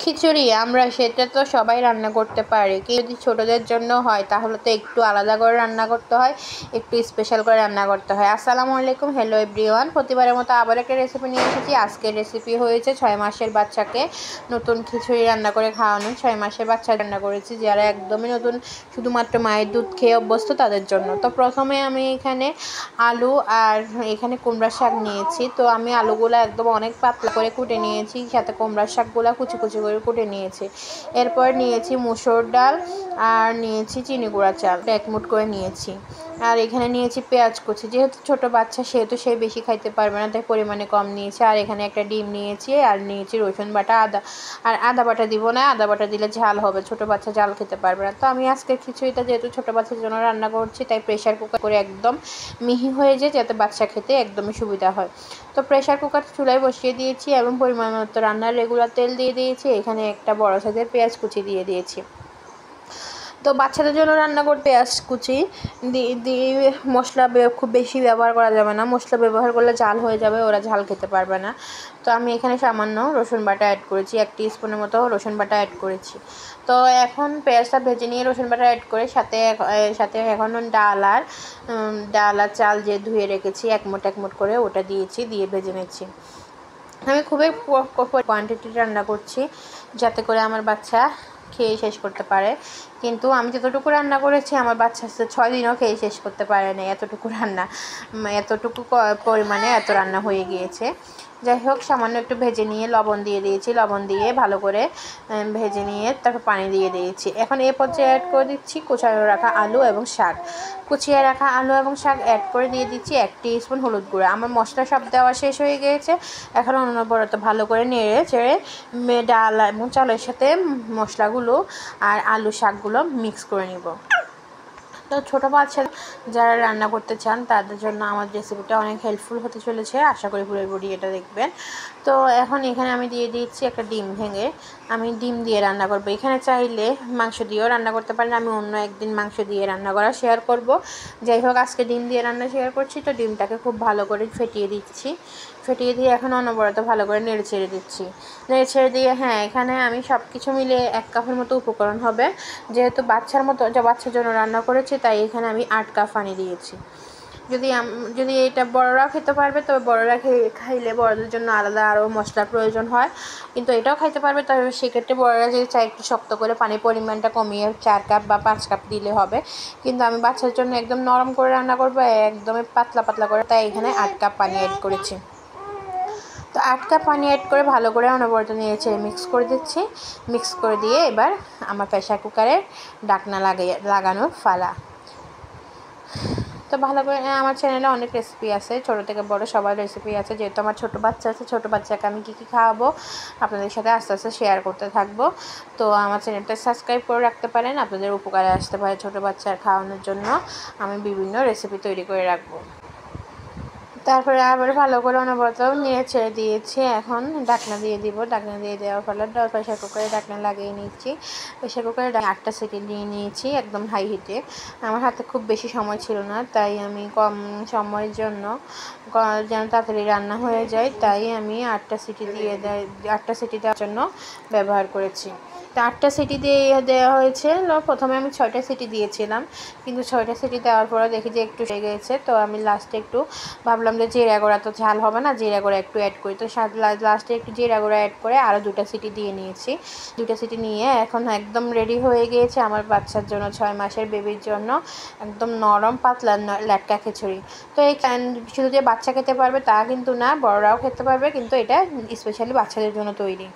খিচুড়ি সেটা তো সবাই রান্না করতে পারে। যদি ছোটদের জন্য হয় তাহলে তো একটু আলাদা করে রান্না করতে হয়, একটু স্পেশাল করে রান্না করতে হয়। আসসালামু আলাইকুম, হ্যালো এভরিওয়ান। প্রতিবারের মতো আবার একটা রেসিপি নিয়ে এসেছি। আজকের রেসিপি হয়েছে 6 মাসের বাচ্চাকে নতুন খিচুড়ি রান্না করে খাওয়ানো। 6 মাসের বাচ্চা রান্না করেছি যারা একদমই নতুন, শুধুমাত্র মায়ের দুধ খেয়ে অভ্যস্ত তাদের জন্য। তো প্রথমে আমি এখানে আলু আর এখানে কুমড়া শাক নিয়েছি। তো আমি আলুগুলো একদম অনেক পাতলা করে কুটে নিয়েছি, সাথে কুমড়া শাকগুলো কুচি কুচি করে কুটে নিয়েছি। এরপর নিয়েছি মুসুর ডাল আর নিয়েছি চিনি গুঁড়া চাল, এক মুঠ করে নিয়েছি। আর এখানে নিয়েছি পেঁয়াজ কুচি। যেহেতু ছোট বাচ্চা সেহেতু সে বেশি খাইতে পারবে না, তাই পরিমাণে কম নিয়েছি। আর এখানে একটা ডিম নিয়েছি আর নিয়েছি রসুন বাটা, আদা বাটা দিব না, আদা বাটা দিলে ঝাল হবে, ছোট বাচ্চা ঝাল খেতে পারবে না। তো আমি আজকে খিচুড়িটা যেহেতু ছোট বাচ্চার জন্য রান্না করছি, তাই প্রেশার কুকার করে একদম মিহি হয়ে যায়, যাতে বাচ্চা খেতে একদমই সুবিধা হয়। তো প্রেশার কুকার চুলায় বসিয়ে দিয়েছি এবং পরিমাণ মতো রান্নার রেগুলার তেল দিয়ে দিয়েছি। এখানে একটা বড় সাইজের পেঁয়াজ কুচি দিয়ে দিয়েছি। তো বাচ্চাদের জন্য রান্না করতে পেঁয়াজ কুচি দিয়ে মশলা খুব বেশি ব্যবহার করা যাবে না, মশলা ব্যবহার করলে ঝাল হয়ে যাবে, ওরা ঝাল খেতে পারবে না। তো আমি এখানে সামান্য রসুন বাটা অ্যাড করেছি, 1 টিস্পুনের মতো রসুন বাটা অ্যাড করেছি। তো এখন পেঁয়াজটা ভেজে নিয়ে রসুন বাটা অ্যাড করে সাথে এখন ডাল আর চাল যে ধুয়ে রেখেছি এক মুঠ করে ওটা দিয়েছি, দিয়ে ভেজে নিচ্ছি। আমি খুবই কোয়ান্টিটি রান্না করছি যাতে করে আমার বাচ্চা খেয়ে শেষ করতে পারে। কিন্তু আমি যতটুকু রান্না করেছি আমার বাচ্চা 6 দিনও খেয়ে শেষ করতে পারে না, এতটুকু পরিমাণে এত রান্না হয়ে গিয়েছে। যাই হোক, সামান্য একটু ভেজে নিয়ে লবণ দিয়ে দিয়েছি, লবণ দিয়ে ভালো করে ভেজে নিয়ে তারপর পানি দিয়ে দিয়েছি। এখন এই পর্যায়ে অ্যাড করে দিচ্ছি কুচিয়ে রাখা আলু এবং শাক অ্যাড করে দিয়ে দিচ্ছি 1 টিস্পুন হলুদ গুঁড়া। আমার মশলা সব দেওয়া শেষ হয়ে গিয়েছে। এখন অনবরত ভালো করে নেড়ে চেড়ে ডাল এবং চালের সাথে মশলাগুলো আর আলু শাকগুলো মিক্স করে নিব। তো ছোটো বাচ্চা যারা রান্না করতে চান তাদের জন্য আমার রেসিপিটা অনেক হেল্পফুল হতে চলেছে, আশা করি পুরোপুরি এটা দেখবেন। তো এখন এখানে আমি দিয়ে দিচ্ছি একটা ডিম ভেঙে। আমি ডিম দিয়ে রান্না করব। এখানে চাইলে মাংস দিয়েও রান্না করতে পারেন, আমি অন্য একদিন মাংস দিয়ে রান্না করা শেয়ার করব। যাই হোক, আজকে ডিম দিয়ে রান্না শেয়ার করছি। তো ডিমটাকে খুব ভালো করে ফেটিয়ে দিয়ে এখন অনবরত ভালো করে নেড়ে ছেড়ে দিয়ে এখানে আমি সব কিছু মিলে 1 কাপের মতো উপকরণ হবে। যেহেতু বাচ্চার জন্য রান্না করেছি, তাই এখানে আমি 8 কাপ পানি দিয়েছি। যদি এটা বড়রাও খেতে পারবে, তবে বড়রা খাইলে বড়দের জন্য আলাদা আরও মশলার প্রয়োজন হয়, কিন্তু এটাও খাইতে পারবে। তবে সেক্ষেত্রে বড়রা যদি চায় একটু শক্ত করে পানির পরিমাণটা কমিয়ে 4 কাপ বা 5 কাপ দিলে হবে। কিন্তু আমি বাচ্চার জন্য একদম নরম করে রান্না করবো, একদমই পাতলা করে, তাই এখানে 8 কাপ পানি অ্যাড করেছি। তো 8 কাপ পানি অ্যাড করে ভালো করে অনবরত নিয়েছে মিক্স করে দিয়ে এবার আমার প্রেশার কুকারের ঢাকনা লাগানোর ফালা। তো ভালো করে আমার চ্যানেলে অনেক রেসিপি আছে, ছোটো থেকে বড় সবার রেসিপি আছে। যেহেতু আমার ছোটো বাচ্চা আছে, ছোটো বাচ্চাকে আমি কী খাওয়াবো আপনাদের সাথে আস্তে আস্তে শেয়ার করতে থাকবো। তো আমার চ্যানেলটা সাবস্ক্রাইব করে রাখতে পারেন, আপনাদের উপকারে আসতে পারে। ছোটো বাচ্চার খাওয়ানোর জন্য আমি বিভিন্ন রেসিপি তৈরি করে রাখবো। তারপরে আবার ভালো করে অনবরত নেড়ে ছেড়ে দিয়েছি। এখন ঢাকনা দিয়ে দিব। ঢাকনা দিয়ে দেওয়ার ফলে প্রেশার কুকারে ঢাকনা লাগিয়ে নিচ্ছি। প্রেশার কুকারে 8টা সিটি দিয়ে নিয়েছি একদম হাই হিটে। আমার হাতে খুব বেশি সময় ছিল না, তাই আমি কম সময়ের জন্য যেন তাড়াতাড়ি রান্না হয়ে যায়, তাই আমি 8টা সিটি দেওয়ার জন্য ব্যবহার করেছি। তো 8টা সিটি দেওয়া হয়েছে। প্রথমে আমি 6টা সিটি দিয়েছিলাম, কিন্তু 6টা সিটি দেওয়ার পরে দেখি যে একটু হয়ে গেছে। তো আমি লাস্টে একটু ভাবলাম যে জিরা গুঁড়া তো ঝাল হবে না, জিরা গুঁড়া একটু অ্যাড করি। তো লাস্টে একটু জিরা গুঁড়া অ্যাড করে আরও 2টা সিটি দিয়ে নিয়েছি। 2টা সিটি নিয়ে এখন একদম রেডি হয়ে গিয়েছে আমার বাচ্চার জন্য, 6 মাসের বেবির জন্য একদম নরম পাতলা লেটকা খিচুড়ি। তো এই শুধু যে বাচ্চা খেতে পারবে তা কিন্তু না, বড়রাও খেতে পারবে, কিন্তু এটা স্পেশালি বাচ্চাদের জন্য তৈরি।